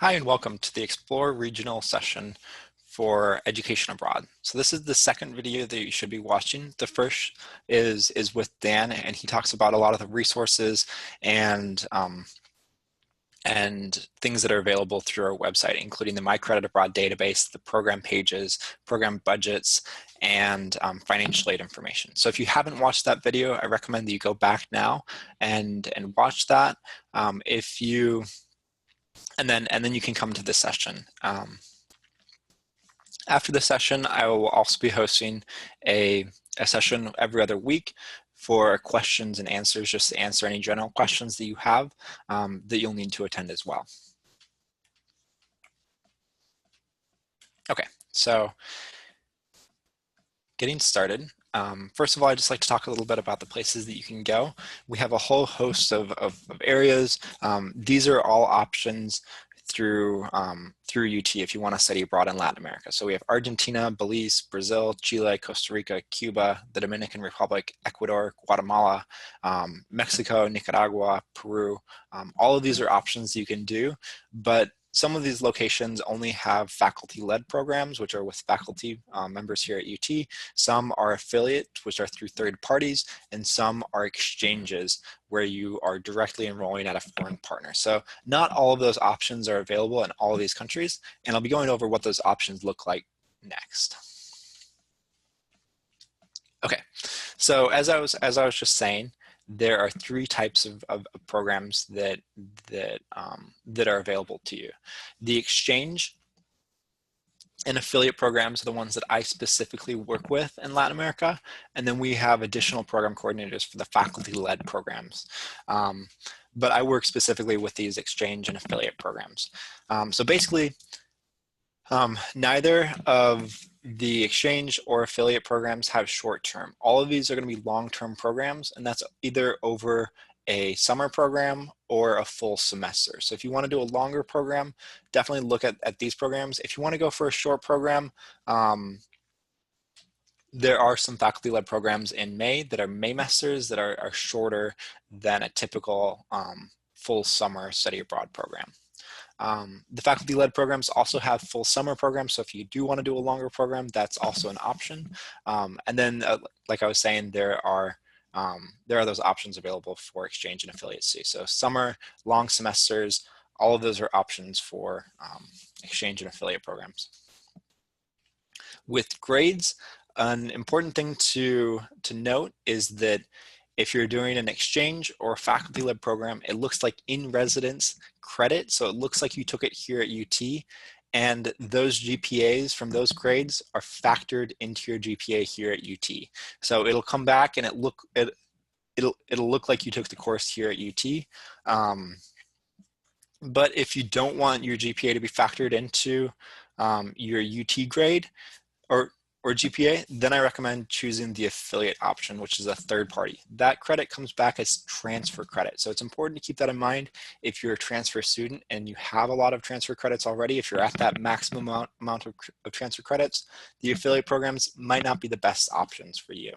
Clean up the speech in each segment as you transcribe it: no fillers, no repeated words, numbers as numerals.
Hi, and welcome to the Explore Regional session for Education Abroad. So this is the second video that you should be watching. The first is with Dan, and he talks about a lot of the resources and things that are available through our website, including the My Credit Abroad database, the program pages, program budgets, and financial aid information. So if you haven't watched that video, I recommend that you go back now and watch that. And then you can come to this session. After the session, I will also be hosting a session every other week for questions and answers, just to answer any general questions that you have that you'll need to attend as well. Okay, so getting started. First of all, I'd just like to talk a little bit about the places that you can go. We have a whole host of areas. These are all options through UT if you want to study abroad in Latin America. So we have Argentina, Belize, Brazil, Chile, Costa Rica, Cuba, the Dominican Republic, Ecuador, Guatemala, Mexico, Nicaragua, Peru. All of these are options you can do, but some of these locations only have faculty-led programs, which are with faculty members here at UT. Some are affiliate, which are through third parties, and some are exchanges, where you are directly enrolling at a foreign partner. So not all of those options are available in all of these countries, and I'll be going over what those options look like next. Okay, so as I was just saying, there are three types of programs that are available to you. The exchange and affiliate programs are the ones that I specifically work with in Latin America, and then we have additional program coordinators for the faculty-led programs. But I work specifically with these exchange and affiliate programs. So basically, neither of the exchange or affiliate programs have short-term. All of these are going to be long-term programs, and that's either over a summer program or a full semester. So if you want to do a longer program, definitely look at these programs. If you want to go for a short program, there are some faculty-led programs in May that are Maymesters that are shorter than a typical full summer study abroad program. The faculty-led programs also have full summer programs, so if you do want to do a longer program, that's also an option. And then, like I was saying, there are those options available for exchange and affiliates too. So summer, long semesters, all of those are options for exchange and affiliate programs. With grades, an important thing to note is that if you're doing an exchange or faculty-led program, it looks like in-residence credit. So it looks like you took it here at UT, and those GPAs from those grades are factored into your GPA here at UT. So it'll come back and it'll look like you took the course here at UT. But if you don't want your GPA to be factored into your UT grade or GPA, then I recommend choosing the affiliate option, which is a third party. That credit comes back as transfer credit. So it's important to keep that in mind if you're a transfer student and you have a lot of transfer credits already. If you're at that maximum amount of transfer credits, the affiliate programs might not be the best options for you.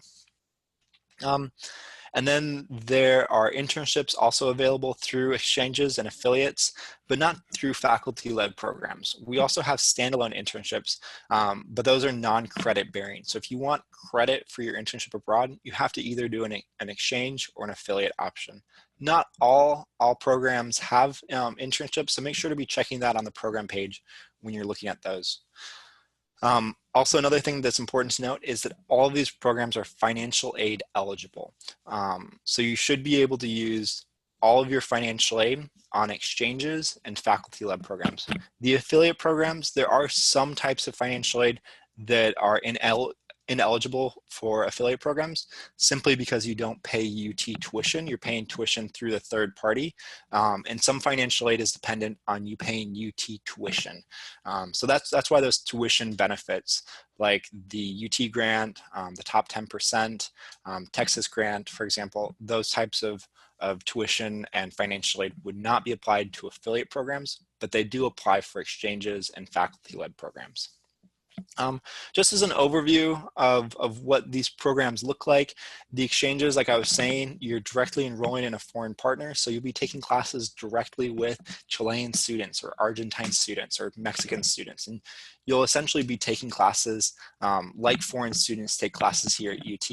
And then there are internships also available through exchanges and affiliates, but not through faculty-led programs. We also have standalone internships, but those are non-credit bearing. So if you want credit for your internship abroad, you have to either do an exchange or an affiliate option. Not all programs have internships, so make sure to be checking that on the program page when you're looking at those. Also, another thing that's important to note is that all of these programs are financial aid eligible. So you should be able to use all of your financial aid on exchanges and faculty-led programs. The affiliate programs, there are some types of financial aid that are ineligible for affiliate programs simply because you don't pay UT tuition. You're paying tuition through the third party, and some financial aid is dependent on you paying UT tuition. So that's why those tuition benefits like the UT grant, the top 10%, Texas grant, for example, those types of tuition and financial aid would not be applied to affiliate programs, but they do apply for exchanges and faculty-led programs. Just as an overview of what these programs look like, the exchanges, like I was saying, you're directly enrolling in a foreign partner. So you'll be taking classes directly with Chilean students or Argentine students or Mexican students. And you'll essentially be taking classes like foreign students take classes here at UT.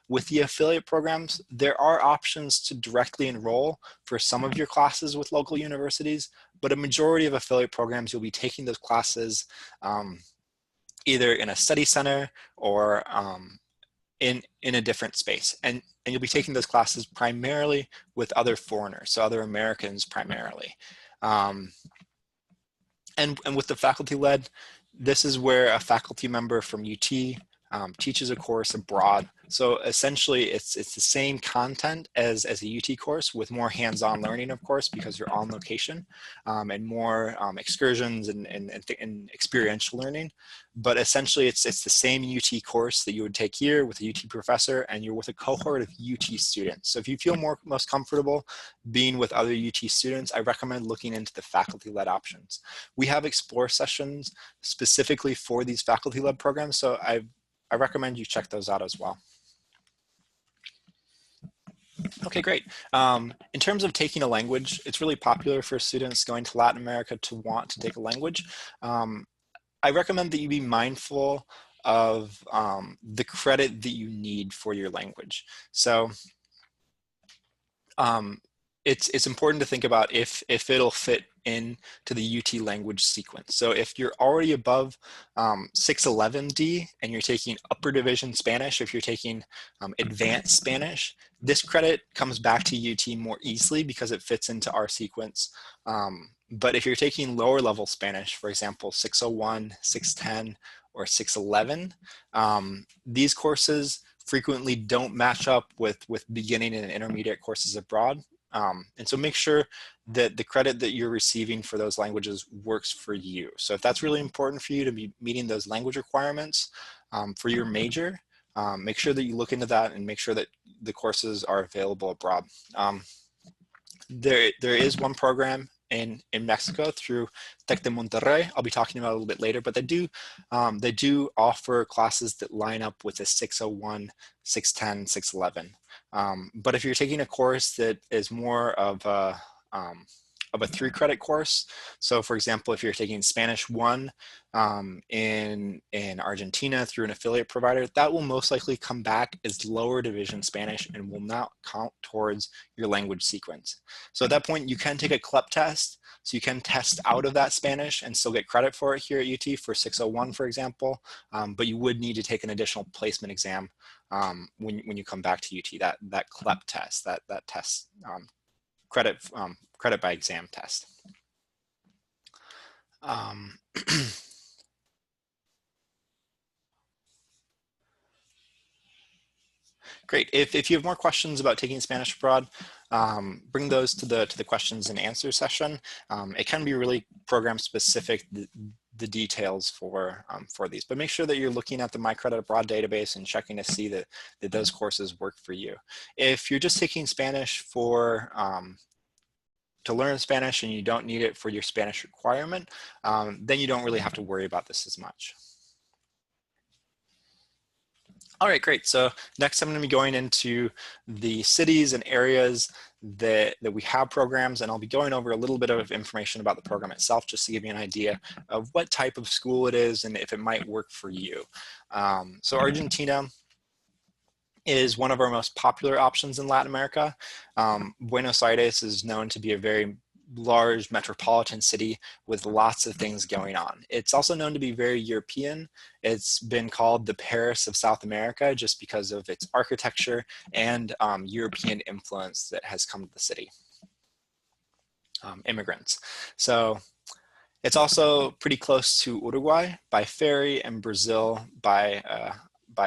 With the affiliate programs, there are options to directly enroll for some of your classes with local universities, but a majority of affiliate programs, you'll be taking those classes either in a study center or in a different space. And you'll be taking those classes primarily with other foreigners, so other Americans primarily. And with the faculty-led, this is where a faculty member from UT teaches a course abroad. So essentially it's the same content as a UT course with more hands-on learning, of course, because you're on location, and more excursions and experiential learning. But essentially it's the same UT course that you would take here with a UT professor, and you're with a cohort of UT students. So if you feel most comfortable being with other UT students, I recommend looking into the faculty-led options. We have explore sessions specifically for these faculty-led programs, so I recommend you check those out as well. Okay, great. In terms of taking a language, it's really popular for students going to Latin America to want to take a language. I recommend that you be mindful of the credit that you need for your language. So it's important to think about if it'll fit into the UT language sequence. So if you're already above 611D and you're taking upper division Spanish, if you're taking advanced Spanish, this credit comes back to UT more easily because it fits into our sequence. But if you're taking lower level Spanish, for example, 601, 610, or 611, these courses frequently don't match up with beginning and intermediate courses abroad. And so make sure that the credit that you're receiving for those languages works for you. So if that's really important for you to be meeting those language requirements for your major, make sure that you look into that and make sure that the courses are available abroad. There is one program in Mexico through Tec de Monterrey. I'll be talking about it a little bit later, but they do offer classes that line up with the 601, 610, 611. But if you're taking a course that is more of a 3-credit course, so for example, if you're taking Spanish 1 in Argentina through an affiliate provider, that will most likely come back as lower division Spanish and will not count towards your language sequence. So at that point, you can take a CLEP test. So you can test out of that Spanish and still get credit for it here at UT for 601, for example, but you would need to take an additional placement exam when you come back to UT, that CLEP test, that test, credit by exam test. Great. If you have more questions about taking Spanish abroad, bring those to the questions and answers session. It can be really program specific, the details for these, but make sure that you're looking at the My Credit Abroad database and checking to see that those courses work for you. If you're just taking Spanish to learn Spanish and you don't need it for your Spanish requirement, then you don't really have to worry about this as much. All right, great. So next I'm going to be going into the cities and areas that we have programs, and I'll be going over a little bit of information about the program itself just to give you an idea of what type of school it is and if it might work for you. So Argentina is one of our most popular options in Latin America. Buenos Aires is known to be a very large metropolitan city with lots of things going on. It's also known to be very European. It's been called the Paris of South America just because of its architecture and European influence that has come to the city. Immigrants. So it's also pretty close to Uruguay by ferry and Brazil by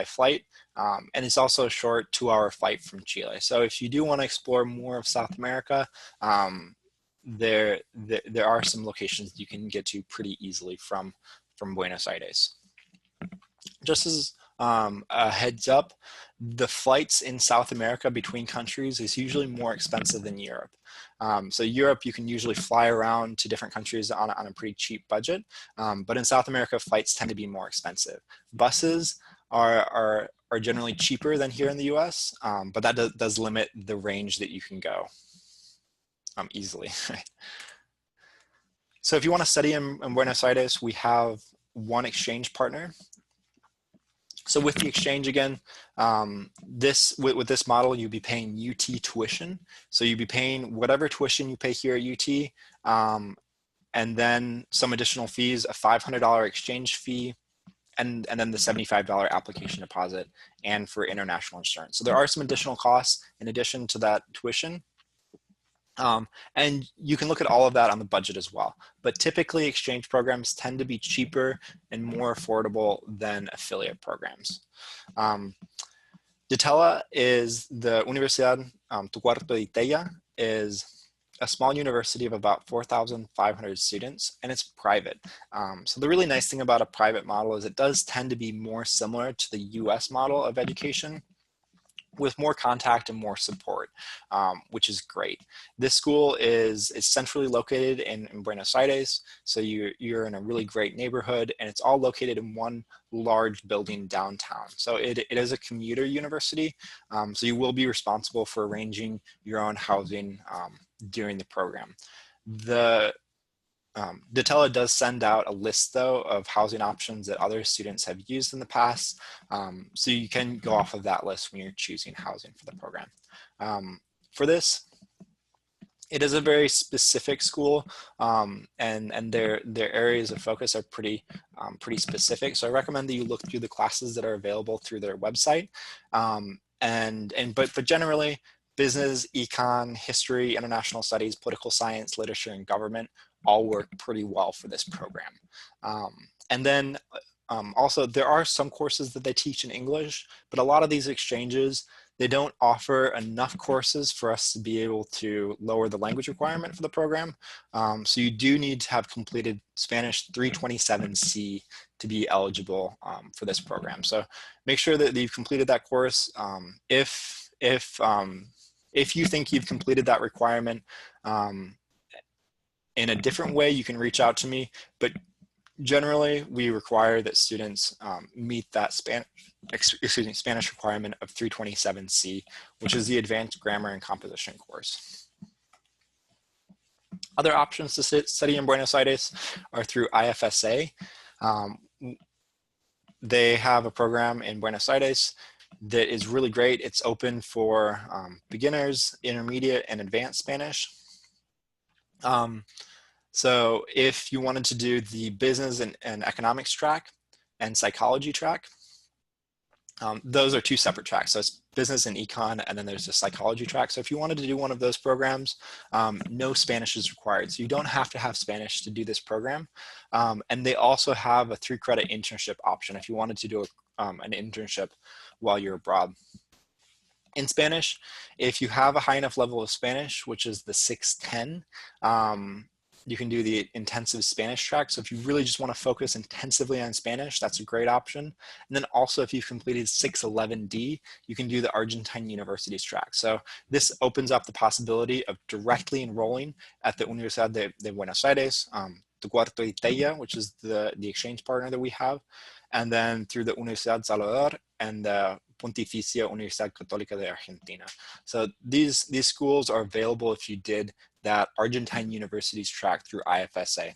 flight. And it's also a short 2-hour flight from Chile. So if you do want to explore more of South America, there are some locations you can get to pretty easily from Buenos Aires. Just as a heads up, the flights in South America between countries is usually more expensive than Europe. So Europe, you can usually fly around to different countries on a pretty cheap budget, but in South America, flights tend to be more expensive. Buses are generally cheaper than here in the US, but that does limit the range that you can go easily. So if you want to study in Buenos Aires, we have one exchange partner. So with the exchange again, with this model, you'll be paying UT tuition. So you'll be paying whatever tuition you pay here at UT, and then some additional fees, a $500 exchange fee, and then the $75 application deposit, and for international insurance. So there are some additional costs in addition to that tuition. And you can look at all of that on the budget as well. But typically exchange programs tend to be cheaper and more affordable than affiliate programs. DeTella is the Universidad Tucuarto de Itella, is a small university of about 4,500 students, and it's private. So the really nice thing about a private model is it does tend to be more similar to the US model of education, with more contact and more support, which is great. This school is centrally located in Buenos Aires, so you're in a really great neighborhood, and it's all located in one large building downtown. So it is a commuter university, so you will be responsible for arranging your own housing during the program. DeTella does send out a list, though, of housing options that other students have used in the past, so you can go off of that list when you're choosing housing for the program. For this, it is a very specific school, and their areas of focus are pretty specific. So I recommend that you look through the classes that are available through their website, but generally, business, econ, history, international studies, political science, literature, and government all work pretty well for this program. And then also there are some courses that they teach in English, but a lot of these exchanges, they don't offer enough courses for us to be able to lower the language requirement for the program. So you do need to have completed Spanish 327C to be eligible for this program. So make sure that you've completed that course. If you think you've completed that requirement, in a different way, you can reach out to me, but generally we require that students meet that Spanish requirement of 327C, which is the Advanced Grammar and Composition course. Other options to study in Buenos Aires are through IFSA. They have a program in Buenos Aires that is really great. It's open for beginners, intermediate, and advanced Spanish. So if you wanted to do the business and economics track and psychology track, those are two separate tracks. So it's business and econ, and then there's a psychology track. So if you wanted to do one of those programs, no Spanish is required. So you don't have to have Spanish to do this program. And they also have a 3-credit internship option if you wanted to do an internship while you're abroad. In Spanish, if you have a high enough level of Spanish, which is the 610, you can do the intensive Spanish track. So if you really just want to focus intensively on Spanish, that's a great option. And then also if you've completed 611D, you can do the Argentine Universities track. So this opens up the possibility of directly enrolling at the Universidad de Buenos Aires, Tucuarto de Itella, which is the exchange partner that we have, and then through the Universidad Salvador and the Pontificia Universidad Católica de Argentina. So these schools are available if you did that Argentine Universities track through IFSA.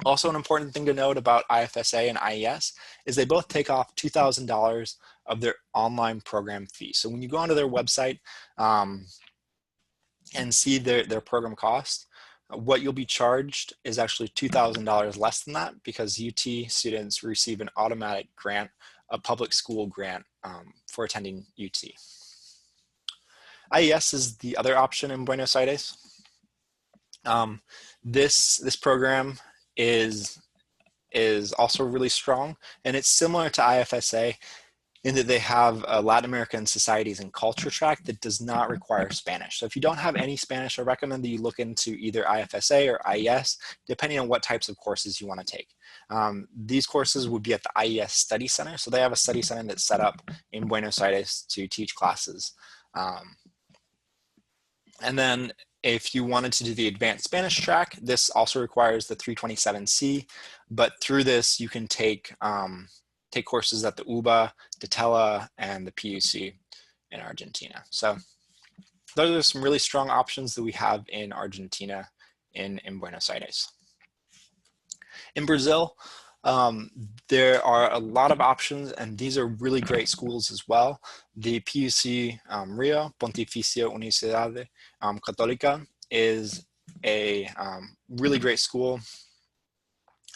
Also, an important thing to note about IFSA and IES is they both take off $2,000 of their online program fee. So when you go onto their website and see their program cost, what you'll be charged is actually $2,000 less than that, because UT students receive an automatic grant, a public school grant for attending UT. IES is the other option in Buenos Aires. This program is also really strong, and it's similar to IFSA in that they have a Latin American Societies and Culture track that does not require Spanish. So if you don't have any Spanish, I recommend that you look into either IFSA or IES, depending on what types of courses you want to take. These courses would be at the IES Study Center. So they have a study center that's set up in Buenos Aires to teach classes. And then If you wanted to do the advanced Spanish track, this also requires the 327C, but through this you can take courses at the UBA, DETELA, and the PUC in Argentina. So those are some really strong options that we have in Argentina, in Buenos Aires. In Brazil, there are a lot of options, and these are really great schools as well. The PUC Rio, Pontificia Universidade Católica, is a really great school.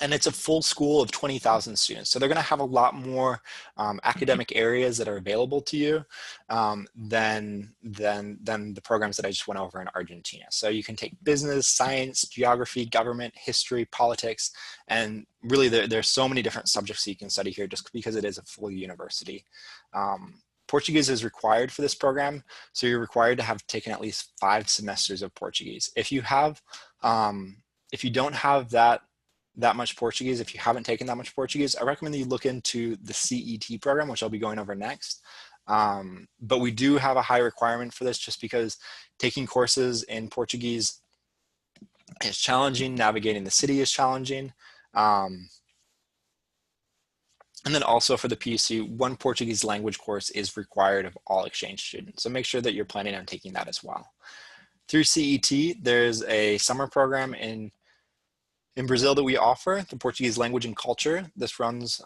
And it's a full school of 20,000 students. So they're gonna have a lot more academic areas that are available to you than the programs that I just went over in Argentina. So you can take business, science, geography, government, history, politics, and really there's so many different subjects that you can study here just because it is a full university. Portuguese is required for this program. So you're required to have taken at least 5 semesters of Portuguese. If you don't have that much Portuguese, if you haven't taken that much Portuguese, I recommend that you look into the CET program, which I'll be going over next. But we do have a high requirement for this just because taking courses in Portuguese is challenging, navigating the city is challenging. And then also for the PUC, 1 Portuguese language course is required of all exchange students. So make sure that you're planning on taking that as well. Through CET, there's a summer program in Brazil that we offer, the Portuguese language and culture. This runs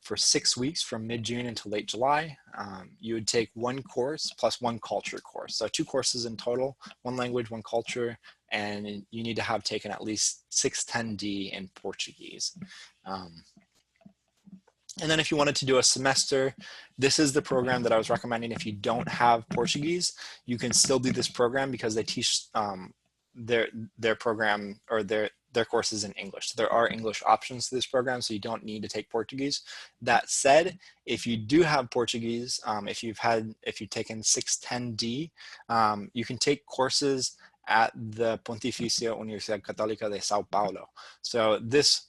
for 6 weeks from mid-June until late July. You would take 1 course plus 1 culture course. So 2 courses in total, 1 language, 1 culture, and you need to have taken at least 610D in Portuguese. And then if you wanted to do a semester, this is the program that I was recommending. If you don't have Portuguese, you can still do this program because they teach their program or their courses in English. So there are English options to this program, so you don't need to take Portuguese. That said, if you do have Portuguese, if you've taken 610D, you can take courses at the Pontificia Universidade Católica de Sao Paulo. So this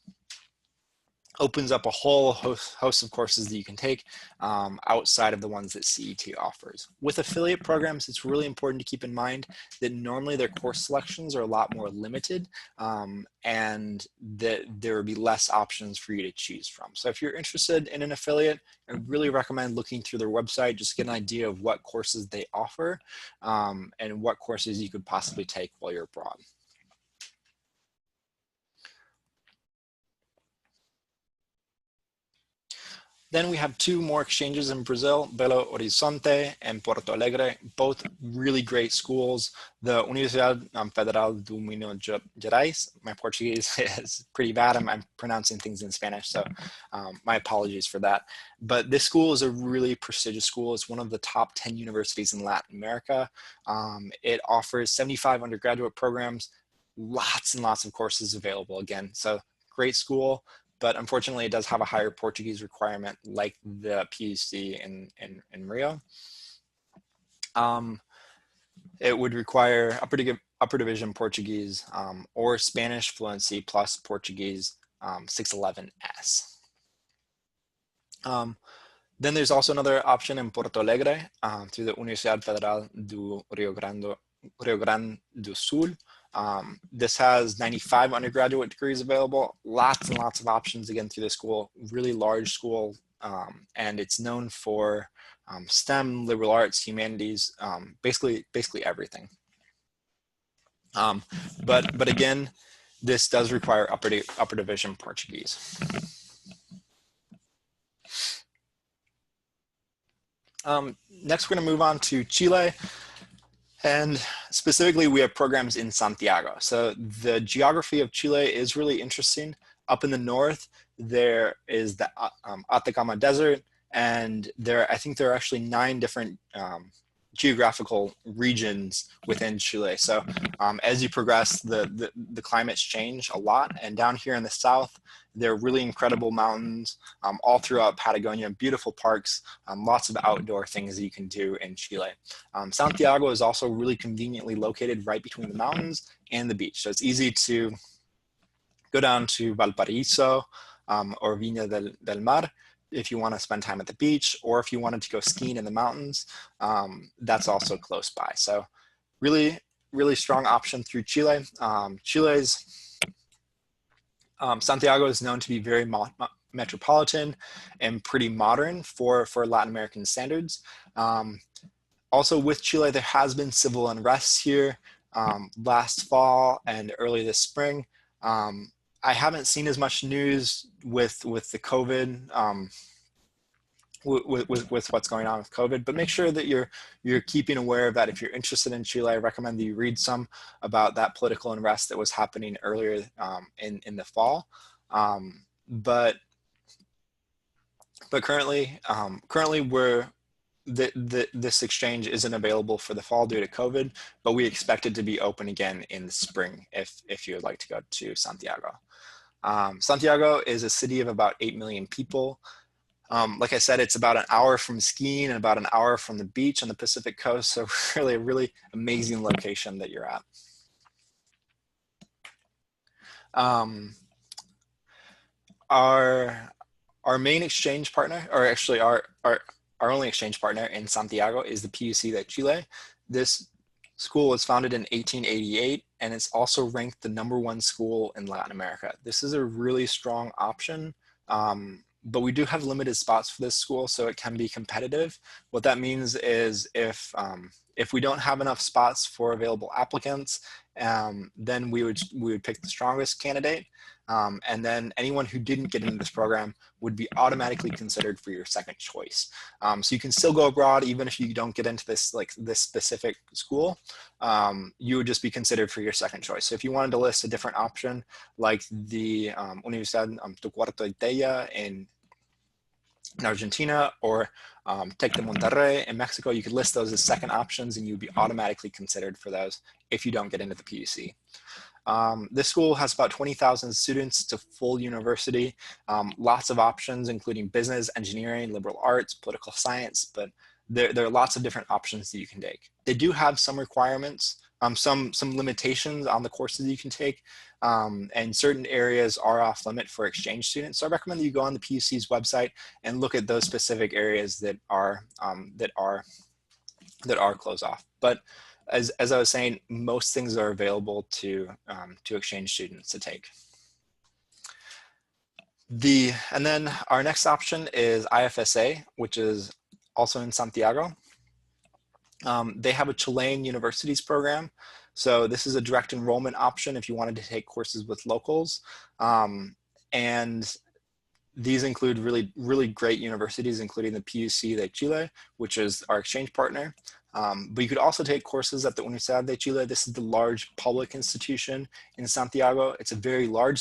opens up a whole host of courses that you can take outside of the ones that CET offers. With affiliate programs, it's really important to keep in mind that normally their course selections are a lot more limited and that there will be less options for you to choose from. So if you're interested in an affiliate, I really recommend looking through their website, just to get an idea of what courses they offer and what courses you could possibly take while you're abroad. Then we have 2 more exchanges in Brazil, Belo Horizonte and Porto Alegre, both really great schools. The Universidade Federal do Minas Gerais, my Portuguese is pretty bad. I'm pronouncing things in Spanish, so my apologies for that. But this school is a really prestigious school. It's one of the top 10 universities in Latin America. It offers 75 undergraduate programs, lots and lots of courses available again. So great school. But unfortunately, it does have a higher Portuguese requirement like the PUC in Rio. It would require upper division Portuguese or Spanish fluency plus Portuguese 611S. Then there's also another option in Porto Alegre through the Universidade Federal do Rio Grande do Sul. This has 95 undergraduate degrees available, lots and lots of options again through the school, really large school, and it's known for STEM, liberal arts, humanities, basically everything. But again, this does require upper division Portuguese. Next, we're gonna move on to Chile. And specifically, we have programs in Santiago. So the geography of Chile is really interesting. Up in the north, there is the Atacama Desert, and I think there are actually 9 different geographical regions within Chile. So as you progress, the climates change a lot. And down here in the south, there are really incredible mountains all throughout Patagonia, beautiful parks, lots of outdoor things that you can do in Chile. Santiago is also really conveniently located right between the mountains and the beach. So it's easy to go down to Valparaíso or Viña del Mar if you want to spend time at the beach, or if you wanted to go skiing in the mountains, that's also close by. So really really strong option through Chile. Santiago is known to be very metropolitan and pretty modern for Latin American standards. Also with Chile, there has been civil unrest here last fall and early this spring. I haven't seen as much news with the COVID, with what's going on with COVID, but make sure that you're keeping aware of that. If you're interested in Chile, I recommend that you read some about that political unrest that was happening earlier in the fall. But currently this exchange isn't available for the fall due to COVID, but we expect it to be open again in the spring if you would like to go to Santiago. Santiago is a city of about 8 million people. Like I said, it's about an hour from skiing and about an hour from the beach on the Pacific coast. So really a really amazing location that you're at. Our main exchange partner, or actually our only exchange partner in Santiago, is the PUC de Chile. This school was founded in 1888, and it's also ranked the #1 school in Latin America. This is a really strong option, but we do have limited spots for this school, so it can be competitive. What that means is if we don't have enough spots for available applicants, then we would pick the strongest candidate. And then anyone who didn't get into this program would be automatically considered for your second choice. So you can still go abroad even if you don't get into this specific school. You would just be considered for your second choice. So if you wanted to list a different option, like the Universidad Tu Cuarto y Tella in Argentina, or Tec de Monterrey in Mexico, you could list those as second options and you'd be automatically considered for those if you don't get into the PUC. This school has about 20,000 students. It's a full university, lots of options, including business, engineering, liberal arts, political science, but there are lots of different options that you can take. They do have some requirements, some limitations on the courses you can take, and certain areas are off limit for exchange students. So I recommend that you go on the PUC's website and look at those specific areas that are closed off. But as I was saying, most things are available to exchange students to take. And then our next option is IFSA, which is also in Santiago. They have a Chilean universities program. So this is a direct enrollment option if you wanted to take courses with locals. And these include really great universities, including the PUC de Chile, which is our exchange partner. But you could also take courses at the Universidad de Chile. This is the large public institution in Santiago. It's a very large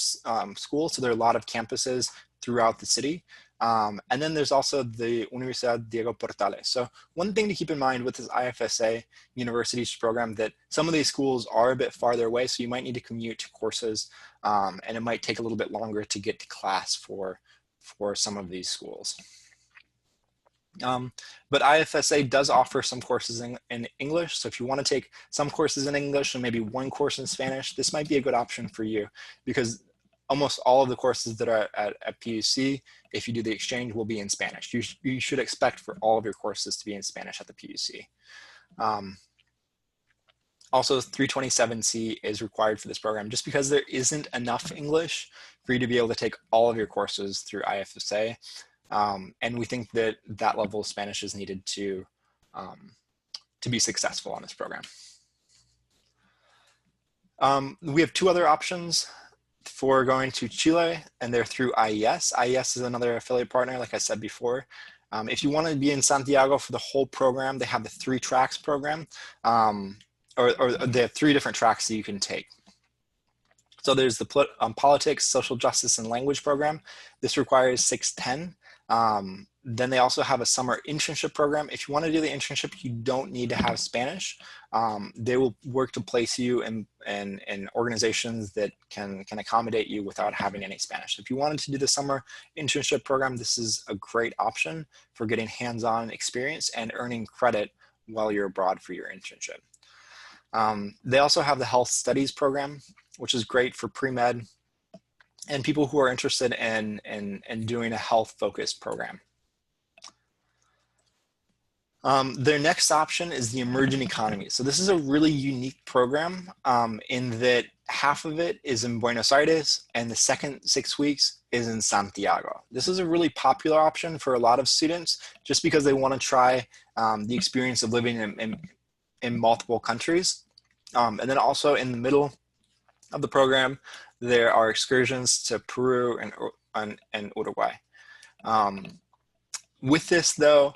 school, so there are a lot of campuses throughout the city. And then there's also the Universidad Diego Portales. So one thing to keep in mind with this IFSA universities program, that some of these schools are a bit farther away, so you might need to commute to courses, and it might take a little bit longer to get to class for some of these schools. But IFSA does offer some courses in English. So if you want to take some courses in English and maybe one course in Spanish, this might be a good option for you, because almost all of the courses that are at PUC, if you do the exchange, will be in Spanish. You should expect for all of your courses to be in Spanish at the PUC. Also, 327C is required for this program, just because there isn't enough English for you to be able to take all of your courses through IFSA. And we think that that level of Spanish is needed to be successful on this program. We have two other options for going to Chile, and they're through IES. IES is another affiliate partner, like I said before. If you want to be in Santiago for the whole program, they have the 3 tracks program, or they have 3 different tracks that you can take. So there's the politics, social justice, and language program. This requires 610. Then they also have a summer internship program. If you want to do the internship, you don't need to have Spanish. They will work to place you in organizations that can accommodate you without having any Spanish. If you wanted to do the summer internship program, this is a great option for getting hands-on experience and earning credit while you're abroad for your internship. They also have the health studies program, which is great for pre-med and people who are interested in doing a health-focused program. Their next option is the emerging economy. So this is a really unique program in that half of it is in Buenos Aires and the second 6 weeks is in Santiago. This is a really popular option for a lot of students just because they want to try the experience of living in multiple countries. And then also in the middle of the program, there are excursions to Peru and Uruguay. With this though,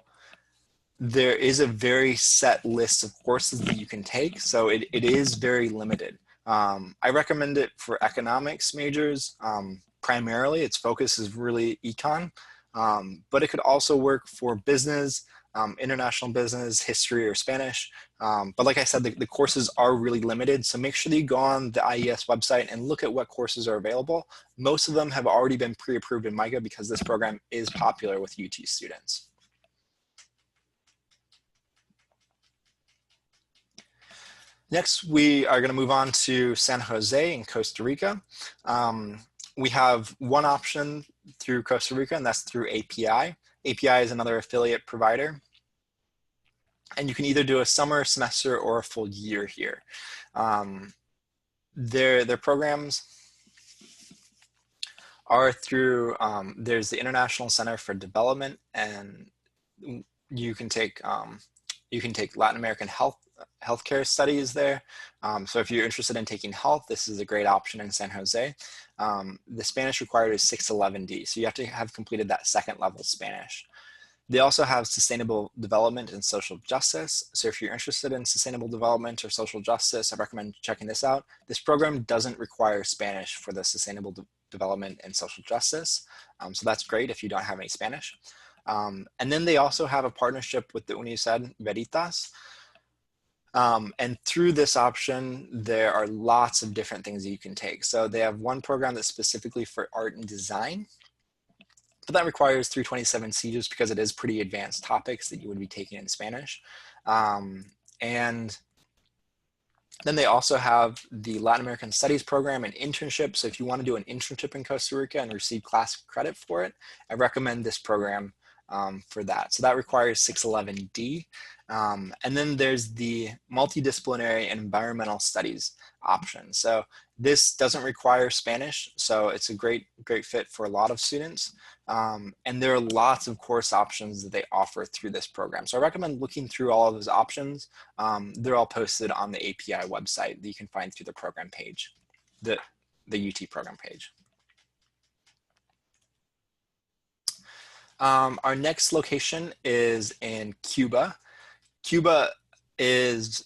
there is a very set list of courses that you can take, so it is very limited. I recommend it for economics majors. Primarily, its focus is really econ, but it could also work for business, international business, history, or Spanish. But like I said, the courses are really limited, so make sure that you go on the IES website and look at what courses are available. Most of them have already been pre-approved in MICA because this program is popular with UT students. Next, we are going to move on to San Jose in Costa Rica. We have one option through Costa Rica, and that's through API. API is another affiliate provider. And you can either do a summer, semester, or a full year here. Their programs are through, there's the International Center for Development, and you can take Latin American healthcare studies there. So if you're interested in taking health, this is a great option in San Jose. The Spanish required is 611D, so you have to have completed that second level Spanish. They also have sustainable development and social justice. So if you're interested in sustainable development or social justice, I recommend checking this out. This program doesn't require Spanish for the sustainable development and social justice. So that's great if you don't have any Spanish. And then they also have a partnership with the Universidad Veritas. And through this option, there are lots of different things that you can take. So they have one program that's specifically for art and design, but that requires 327C just because it is pretty advanced topics that you would be taking in Spanish. And then they also have the Latin American Studies program and internship. So if you want to do an internship in Costa Rica and receive class credit for it, I recommend this program for that. So that requires 611D. And then there's the multidisciplinary and environmental studies option. So this doesn't require Spanish, so it's a great fit for a lot of students. And there are lots of course options that they offer through this program. So I recommend looking through all of those options. They're all posted on the API website that you can find through the program page, the UT program page. Our next location is in Cuba. Cuba is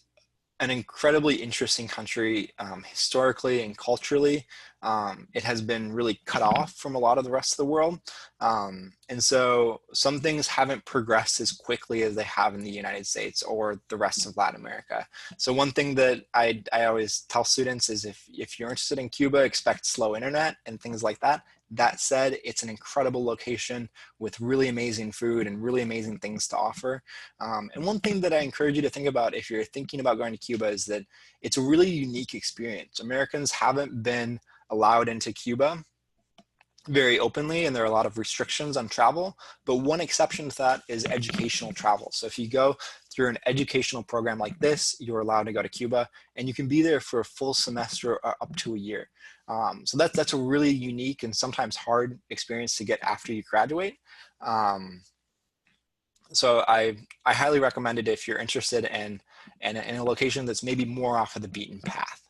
an incredibly interesting country historically and culturally. It has been really cut off from a lot of the rest of the world. And so some things haven't progressed as quickly as they have in the United States or the rest of Latin America. So one thing that I always tell students is if you're interested in Cuba, expect slow internet and things like that. That said, it's an incredible location with really amazing food and really amazing things to offer. And one thing that I encourage you to think about if you're thinking about going to Cuba is that it's a really unique experience. Americans haven't been allowed into Cuba very openly, and there are a lot of restrictions on travel, but one exception to that is educational travel. So if you go through an educational program like this, you're allowed to go to Cuba, and you can be there for a full semester or up to a year. So that's a really unique and sometimes hard experience to get after you graduate. So I highly recommend it if you're interested in a location that's maybe more off of the beaten path.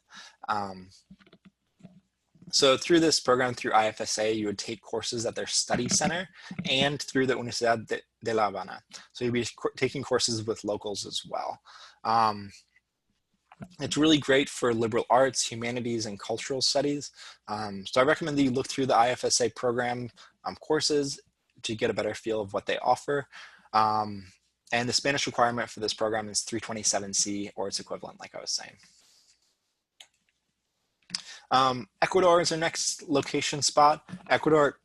So through this program, through IFSA, you would take courses at their study center and through the Universidad de La Habana. So you'd be taking courses with locals as well. It's really great for liberal arts, humanities, and cultural studies. So I recommend that you look through the IFSA program courses to get a better feel of what they offer. And the Spanish requirement for this program is 327C or its equivalent, like I was saying. Ecuador is our next location spot. Ecuador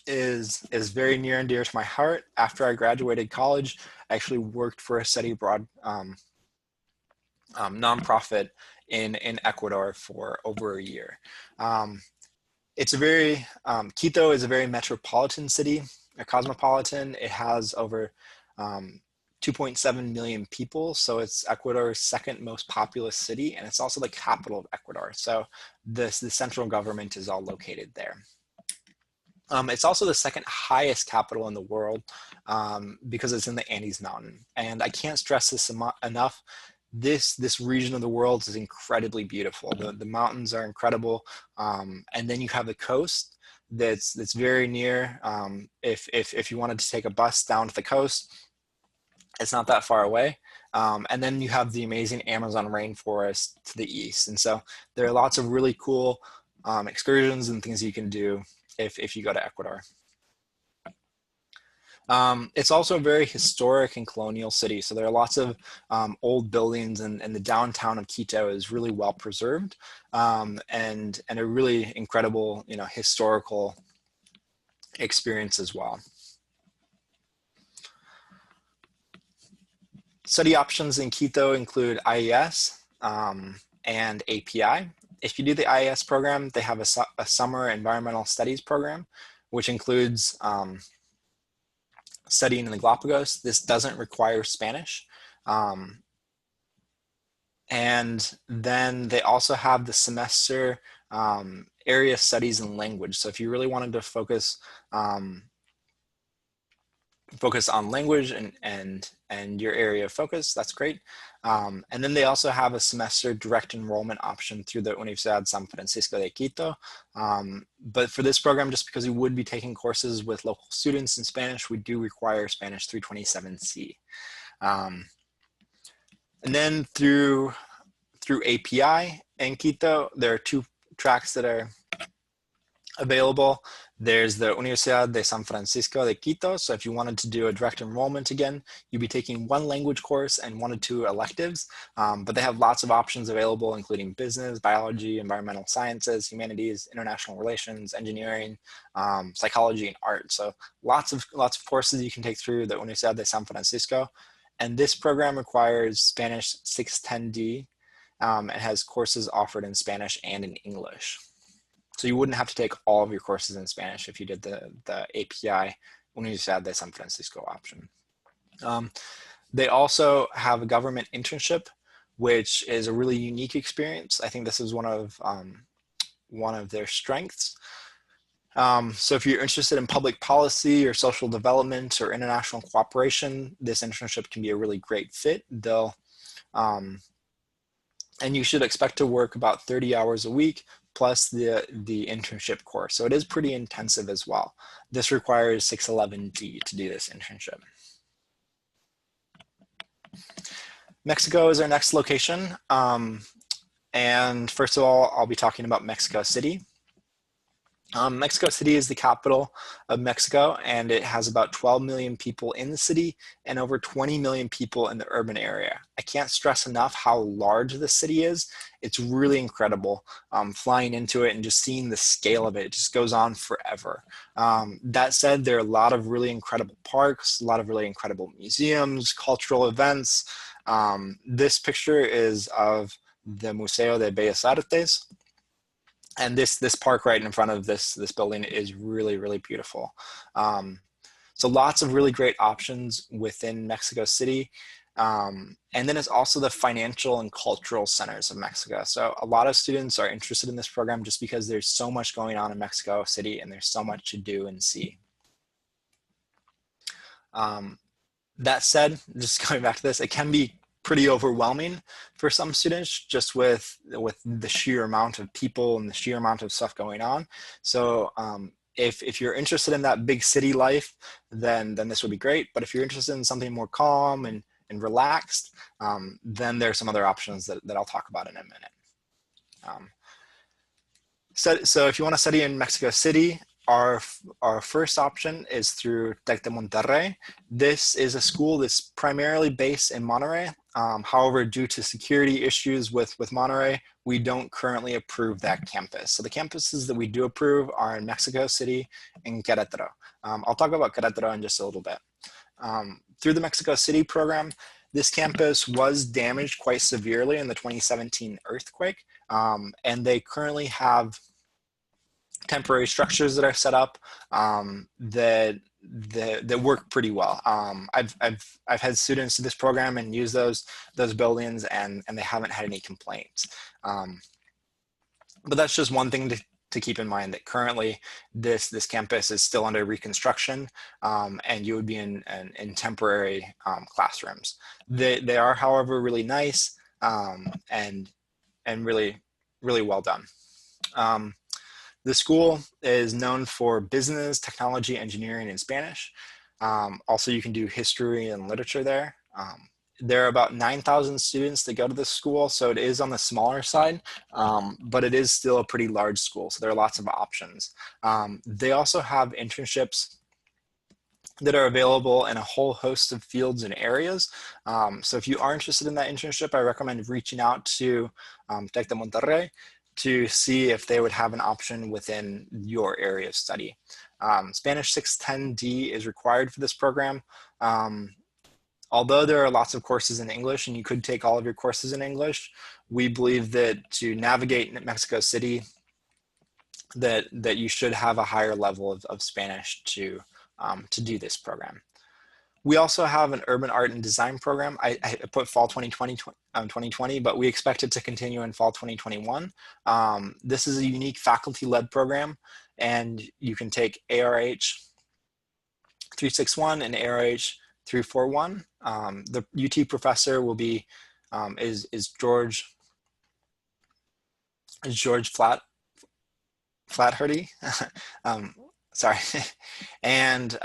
is very near and dear to my heart. After I graduated college, I actually worked for a study abroad nonprofit in Ecuador for over a year. It's a very, Quito is a very metropolitan city, a cosmopolitan. It has over 2.7 million people. So it's Ecuador's second most populous city, and it's also the capital of Ecuador. So the central government is all located there. It's also the second highest capital in the world because it's in the Andes Mountain. And I can't stress this enough. This region of the world is incredibly beautiful. The mountains are incredible. And then you have the coast that's very near. If you wanted to take a bus down to the coast, it's not that far away. And then you have the amazing Amazon rainforest to the east. And so there are lots of really cool excursions and things you can do if you go to Ecuador. It's also a very historic and colonial city. So there are lots of old buildings, and the downtown of Quito is really well preserved, and a really incredible, historical experience as well. Study options in Quito include IES and API. If you do the IES program, they have a summer environmental studies program, which includes studying in the Galapagos. This doesn't require Spanish. And then they also have the semester area studies in language. So if you really wanted to focus on language and your area of focus, that's great. And then they also have a semester direct enrollment option through the Universidad San Francisco de Quito. But for this program, just because we would be taking courses with local students in Spanish, we do require Spanish 327C. And then through API in Quito, there are 2 tracks that are available. There's the Universidad de San Francisco de Quito. So if you wanted to do a direct enrollment again, you'd be taking 1 language course and 1 or 2 electives. But they have lots of options available, including business, biology, environmental sciences, humanities, international relations, engineering, psychology, and art. So lots of courses you can take through the Universidad de San Francisco. And this program requires Spanish 610D and has courses offered in Spanish and in English. So you wouldn't have to take all of your courses in Spanish if you did the API Universidad de San Francisco option. They also have a government internship, which is a really unique experience. I think this is one of their strengths. So if you're interested in public policy or social development or international cooperation, this internship can be a really great fit. And you should expect to work about 30 hours a week plus the internship course. So it is pretty intensive as well. This requires 611D to do this internship. Mexico is our next location. And first of all, I'll be talking about Mexico City. Mexico City is the capital of Mexico, and it has about 12 million people in the city and over 20 million people in the urban area. I can't stress enough how large the city is. It's really incredible. Flying into it and just seeing the scale of it, just goes on forever. That said, there are a lot of really incredible parks, a lot of really incredible museums, cultural events. This picture is of the Museo de Bellas Artes. And this park right in front of this building is really, really beautiful. So lots of really great options within Mexico City. And then it's also the financial and cultural centers of Mexico. So a lot of students are interested in this program just because there's so much going on in Mexico City and there's so much to do and see. That said, just going back to this, it can be pretty overwhelming for some students just with the sheer amount of people and the sheer amount of stuff going on. So if you're interested in that big city life, then this would be great. But if you're interested in something more calm and relaxed, then there's some other options that I'll talk about in a minute. So if you want to study in Mexico City, our first option is through Tec de Monterrey. This is a school that's primarily based in Monterrey. However, due to security issues with Monterrey, we don't currently approve that campus. So the campuses that we do approve are in Mexico City and Querétaro. I'll talk about Querétaro in just a little bit. Through the Mexico City program, this campus was damaged quite severely in the 2017 earthquake, and they currently have temporary structures that are set up that that work pretty well. I've had students do this program and use those buildings, and they haven't had any complaints. But that's just one thing to keep in mind, that currently this campus is still under reconstruction, and you would be in temporary classrooms. They are, however, really nice, and really well done. The school is known for business, technology, engineering, and Spanish. Also, you can do history and literature there. There are about 9,000 students that go to this school, so it is on the smaller side, but it is still a pretty large school, so there are lots of options. They also have internships that are available in a whole host of fields and areas. So if you are interested in that internship, I recommend reaching out to Tec de Monterrey to see if they would have an option within your area of study. Spanish 610D is required for this program. Although there are lots of courses in English and you could take all of your courses in English, we believe that to navigate Mexico City, that you should have a higher level of Spanish to do this program. We also have an urban art and design program. I put fall 2020, but we expect it to continue in fall 2021. This is a unique faculty-led program, and you can take ARH 361 and ARH 341. The UT professor will be is George Flaherty. Sorry. And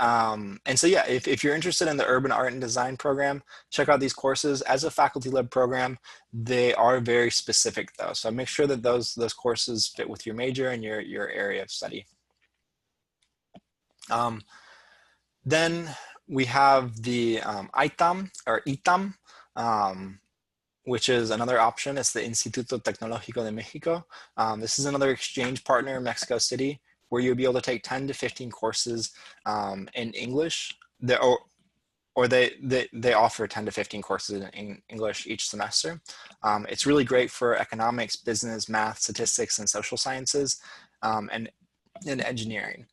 so, yeah, if you're interested in the urban art and design program, check out these courses. As a faculty-led program, they are very specific though. So make sure that those courses fit with your major and your area of study. Then we have the ITAM, or ITAM, which is another option. It's the Instituto Tecnológico de México. This is another exchange partner in Mexico City, where you'll be able to take 10 to 15 courses in English, or they offer 10 to 15 courses in English each semester. It's really great for economics, business, math, statistics, and social sciences, and engineering.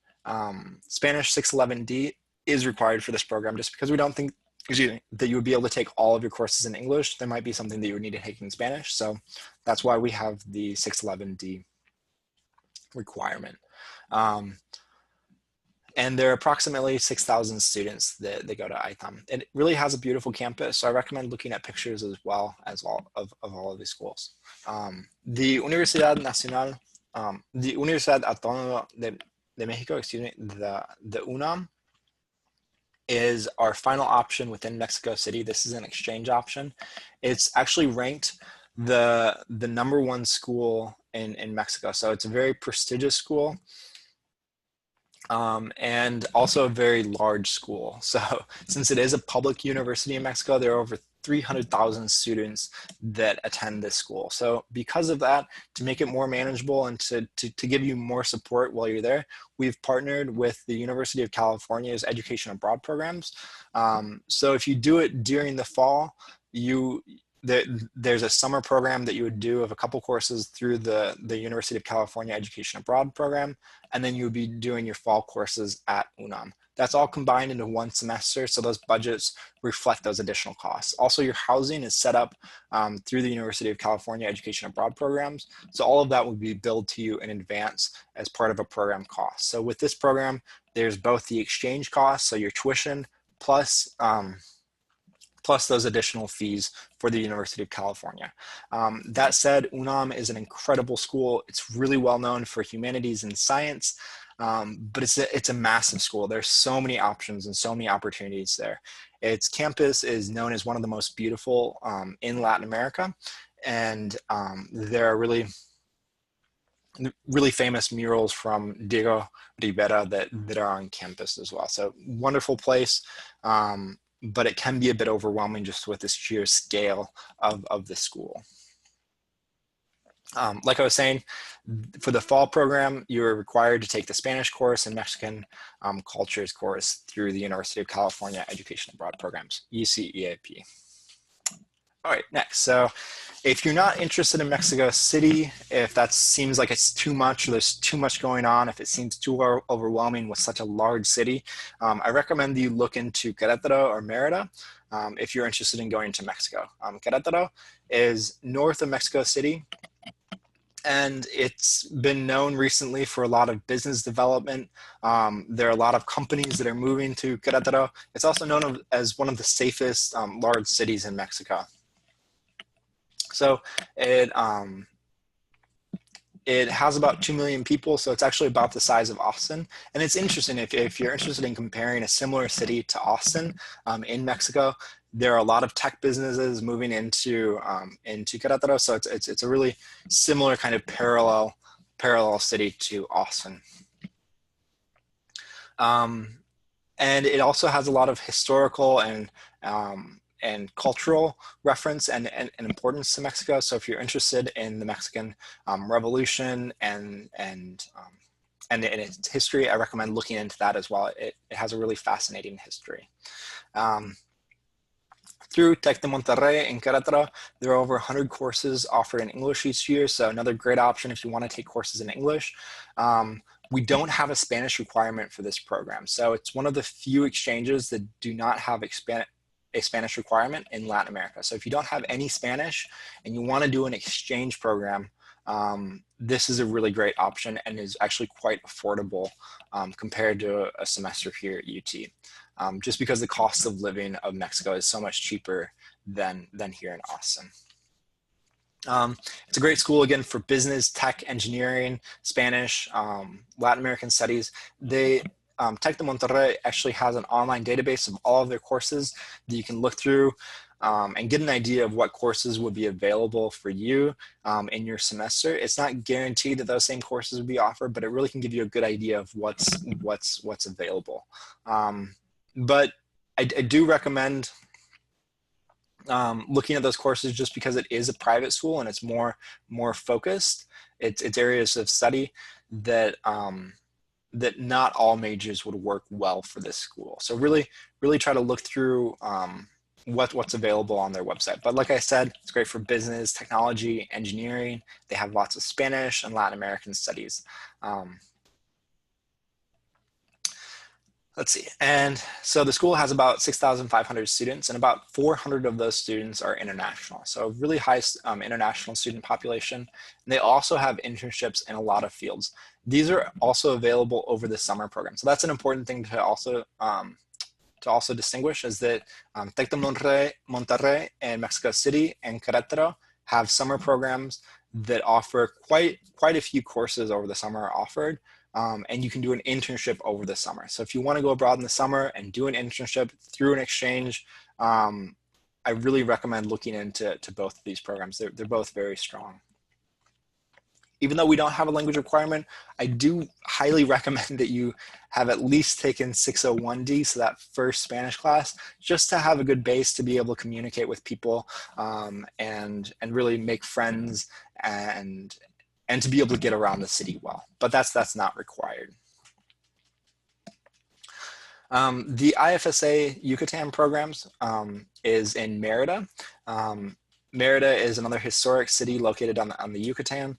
Spanish 611D is required for this program, just because we don't think, that you would be able to take all of your courses in English. There might be something that you would need to take in Spanish. So that's why we have the 611D requirement. And there are approximately 6,000 students that go to ITAM. It really has a beautiful campus, so I recommend looking at pictures as well of all of these schools. The Universidad Nacional, the Universidad Autónoma de Mexico, excuse me, the UNAM, is our final option within Mexico City. This is an exchange option. It's actually ranked the #1 school in Mexico. So it's a very prestigious school, and also a very large school. So since it is a public university in Mexico, there are over 300,000 students that attend this school. So because of that, to make it more manageable and to give you more support while you're there, we've partnered with the University of California's Education Abroad programs. So if you do it during the fall, there's a summer program that you would do of a couple courses through the University of California Education Abroad program, and then you would be doing your fall courses at UNAM. That's all combined into one semester, so those budgets reflect those additional costs. Also, your housing is set up through the University of California Education Abroad programs, so all of that would be billed to you in advance as part of a program cost. So with this program, there's both the exchange costs, so your tuition, plus those additional fees for the University of California. That said, UNAM is an incredible school. It's really well known for humanities and science, but it's a massive school. There's so many options and so many opportunities there. Its campus is known as one of the most beautiful in Latin America, and there are really famous murals from Diego Rivera that are on campus as well. So wonderful place. But it can be a bit overwhelming just with the sheer scale of the school. Like I was saying, for the fall program, you're required to take the Spanish course and Mexican cultures course through the University of California Education Abroad programs, UCEAP. All right, next. So if you're not interested in Mexico City, if that seems like it's too much or there's too much going on, if it seems too overwhelming with such a large city, I recommend you look into Querétaro or Mérida if you're interested in going to Mexico. Querétaro is north of Mexico City, and it's been known recently for a lot of business development. There are a lot of companies that are moving to Querétaro. It's also known as one of the safest large cities in Mexico. So it has about 2 million people, so it's actually about the size of Austin. And it's interesting, if you're interested in comparing a similar city to Austin in Mexico, there are a lot of tech businesses moving into Querétaro, so it's a really similar kind of parallel city to Austin. And it also has a lot of historical and cultural reference and importance to Mexico. So if you're interested in the Mexican Revolution and its history, I recommend looking into that as well. It has a really fascinating history. Through Tec de Monterrey in Querétaro, there are over 100 courses offered in English each year, so another great option if you want to take courses in English. We don't have a Spanish requirement for this program, so it's one of the few exchanges that do not have a Spanish requirement in Latin America. So if you don't have any Spanish and you want to do an exchange program, this is a really great option and is actually quite affordable compared to a semester here at UT. Just because the cost of living of Mexico is so much cheaper than here in Austin. It's a great school, again, for business, tech, engineering, Spanish, Latin American studies. Tec de Monterrey actually has an online database of all of their courses that you can look through and get an idea of what courses would be available for you in your semester. It's not guaranteed that those same courses will be offered, but it really can give you a good idea of what's available. But I do recommend looking at those courses just because it is a private school and it's more focused. It's areas of study that that not all majors would work well for this school. So really try to look through what's available on their website. But like I said, it's great for business, technology, engineering. They have lots of Spanish and Latin American studies. Let's see. And so the school has about 6,500 students, and about 400 of those students are international. So really high international student population. And they also have internships in a lot of fields. These are also available over the summer program. So that's an important thing to also distinguish, is that Tec de Monterrey and Mexico City and Querétaro have summer programs that offer quite a few courses over the summer are offered. And you can do an internship over the summer. So if you want to go abroad in the summer and do an internship through an exchange, I really recommend looking into both of these programs. They're both very strong. Even though we don't have a language requirement, I do highly recommend that you have at least taken 601D, so that first Spanish class, just to have a good base to be able to communicate with people and really make friends and to be able to get around the city well. But that's not required. The IFSA Yucatan programs is in Mérida. Mérida is another historic city located on the Yucatan.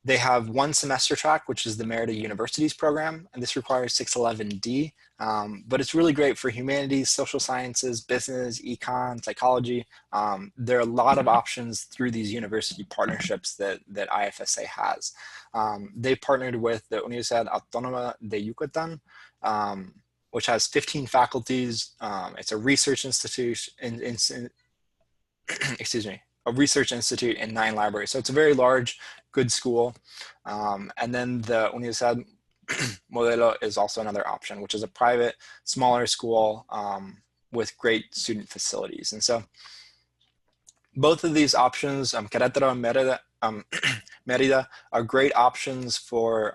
They have one semester track, which is the Mérida Universities program, and this requires 611D, but it's really great for humanities, social sciences, business, econ, psychology. There are a lot of options through these university partnerships that IFSA has. They partnered with the Universidad Autónoma de Yucatán, which has 15 faculties. It's a research institute, a research institute and 9 libraries. So it's a very large, good school. And then the Universidad Modelo is also another option, which is a private, smaller school with great student facilities. And so both of these options, Querétaro and Mérida, are great options for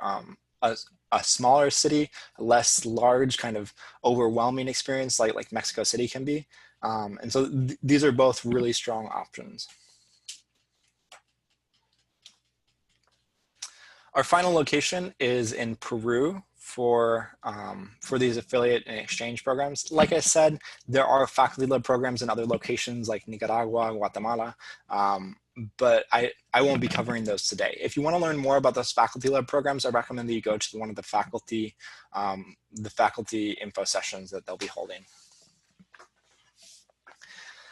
a smaller city, a less large, kind of overwhelming experience like Mexico City can be. And so these are both really strong options. Our final location is in Peru for these affiliate and exchange programs. Like I said, there are faculty-led programs in other locations like Nicaragua, Guatemala, but I won't be covering those today. If you want to learn more about those faculty-led programs, I recommend that you go to one of the faculty info sessions that they'll be holding.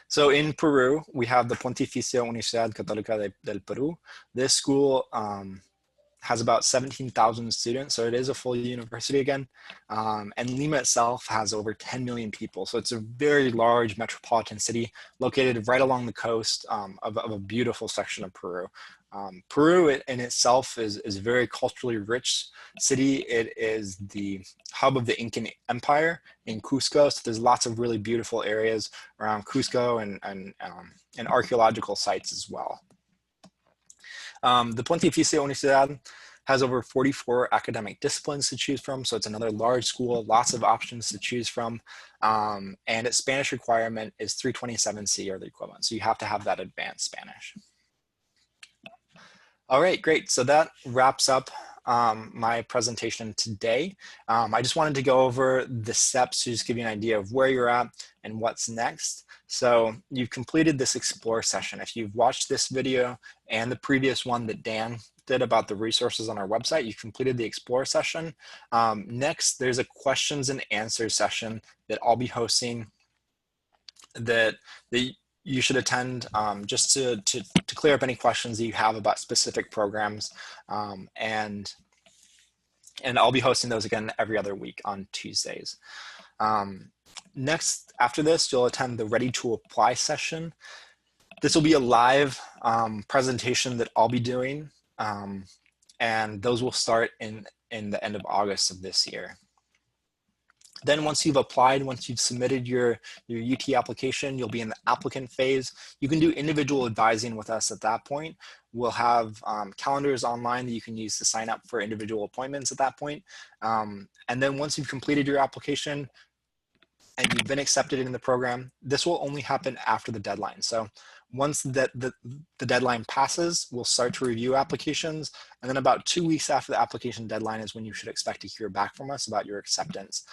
So in Peru, we have the Pontificia Universidad Católica del Perú. This school has about 17,000 students, so it is a full university again. And Lima itself has over 10 million people, so it's a very large metropolitan city located right along the coast of a beautiful section of Peru. Peru in itself is a very culturally rich city. It is the hub of the Incan Empire in Cusco, so there's lots of really beautiful areas around Cusco and archaeological sites as well. The Pontificia Universidad has over 44 academic disciplines to choose from, so it's another large school, lots of options to choose from, and its Spanish requirement is 327C or the equivalent, so you have to have that advanced Spanish. All right, great. So that wraps up my presentation today. I just wanted to go over the steps to just give you an idea of where you're at and what's next. So you've completed this Explore session. If you've watched this video and the previous one that Dan did about the resources on our website, you've completed the Explore session. Next, there's a questions and answers session that I'll be hosting that you should attend just to clear up any questions that you have about specific programs. And I'll be hosting those again every other week on Tuesdays. Next, after this, you'll attend the Ready to Apply session. This will be a live presentation that I'll be doing, and those will start in the end of August of this year. Then once you've applied, once you've submitted your UT application, you'll be in the applicant phase. You can do individual advising with us at that point. We'll have calendars online that you can use to sign up for individual appointments at that point. And then once you've completed your application and you've been accepted in the program, this will only happen after the deadline. So once the deadline passes, we'll start to review applications. And then about 2 weeks after the application deadline is when you should expect to hear back from us about your acceptance.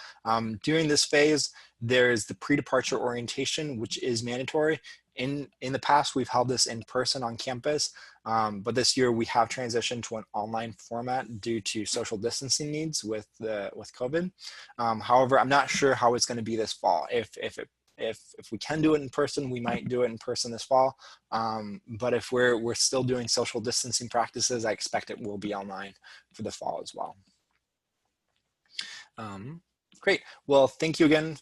During this phase, there's the pre-departure orientation, which is mandatory. In the past, we've held this in person on campus, but this year we have transitioned to an online format due to social distancing needs with COVID. However, I'm not sure how it's going to be this fall. If we can do it in person, we might do it in person this fall. But if we're still doing social distancing practices, I expect it will be online for the fall as well. Great. Well, thank you again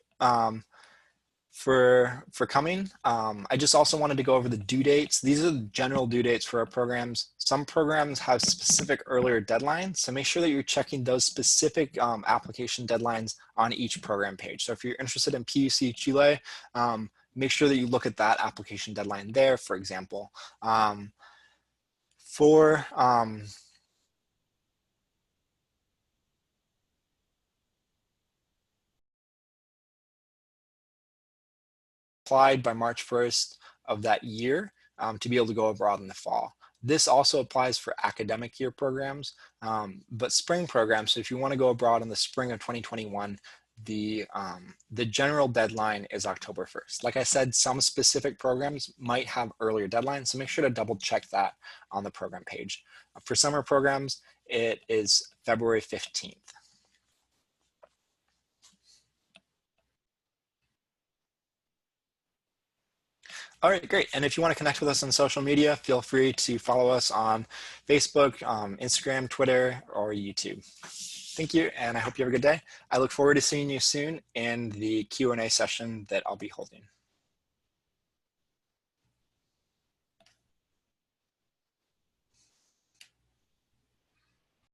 for coming. I just also wanted to go over the due dates. These are the general due dates for our programs. Some programs have specific earlier deadlines, so make sure that you're checking those specific application deadlines on each program page. So if you're interested in PUC Chile, make sure that you look at that application deadline there, for example. Applied by March 1st of that year to be able to go abroad in the fall. This also applies for academic year programs, but spring programs. So if you want to go abroad in the spring of 2021, the general deadline is October 1st. Like I said, some specific programs might have earlier deadlines, so make sure to double check that on the program page. For summer programs, it is February 15th. All right, great. And if you want to connect with us on social media, feel free to follow us on Facebook, Instagram, Twitter, or YouTube. Thank you, and I hope you have a good day. I look forward to seeing you soon in the Q&A session that I'll be holding.